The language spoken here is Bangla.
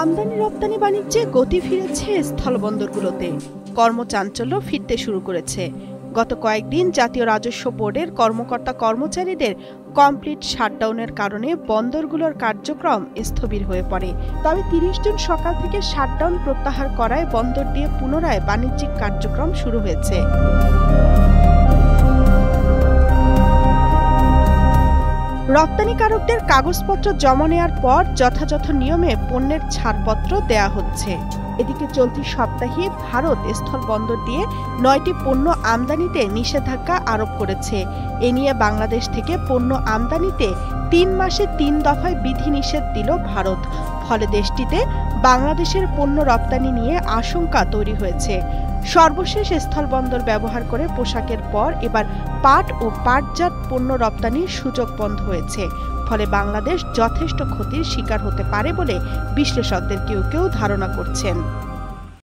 আমদানি রপ্তানি বাণিজ্যে গতি ফিরেছে স্থলবন্দরগুলোতে, কর্মচাঞ্চল্য ফিরতে শুরু করেছে। গত কয়েকদিন জাতীয় রাজস্ব বোর্ডের কর্মকর্তা কর্মচারীদের কমপ্লিট শাটডাউনের কারণে বন্দরগুলোর কার্যক্রম স্থবির হয়ে পড়ে। তবে ৩০ জুন সকাল থেকে শাটডাউন প্রত্যাহার করায় বন্দর দিয়ে পুনরায় বাণিজ্যিক কার্যক্রম শুরু হয়েছে। রপ্তানিকারকদের কাগজপত্র জমা নেওয়ার পর যথাযথ নিয়মে পণ্যের ছাড়পত্র দেয়া হচ্ছে। এদিকে চলতি সপ্তাহে ভারত স্থল বন্দর দিয়ে ৯টি পণ্য আমদানিতে নিষেধাজ্ঞা আরোপ করেছে। এ নিয়ে বাংলাদেশ থেকে পণ্য আমদানিতে ৩ মাসে ৩ দফায় বিধিনিষেধ দিল ভারত। ফলে দেশটিতে বাংলাদেশের পণ্য রপ্তানি নিয়ে আশঙ্কা তৈরি হয়েছে। সর্বশেষ স্থলবন্দর ব্যবহার করে পোশাকের পর এবার পাট ও পাটজাত পণ্য রপ্তানির সুযোগ বন্ধ হয়েছে। ফলে বাংলাদেশ যথেষ্ট ক্ষতির শিকার হতে পারে বলে বিশ্লেষকদের কেউ কেউ ধারণা করছেন।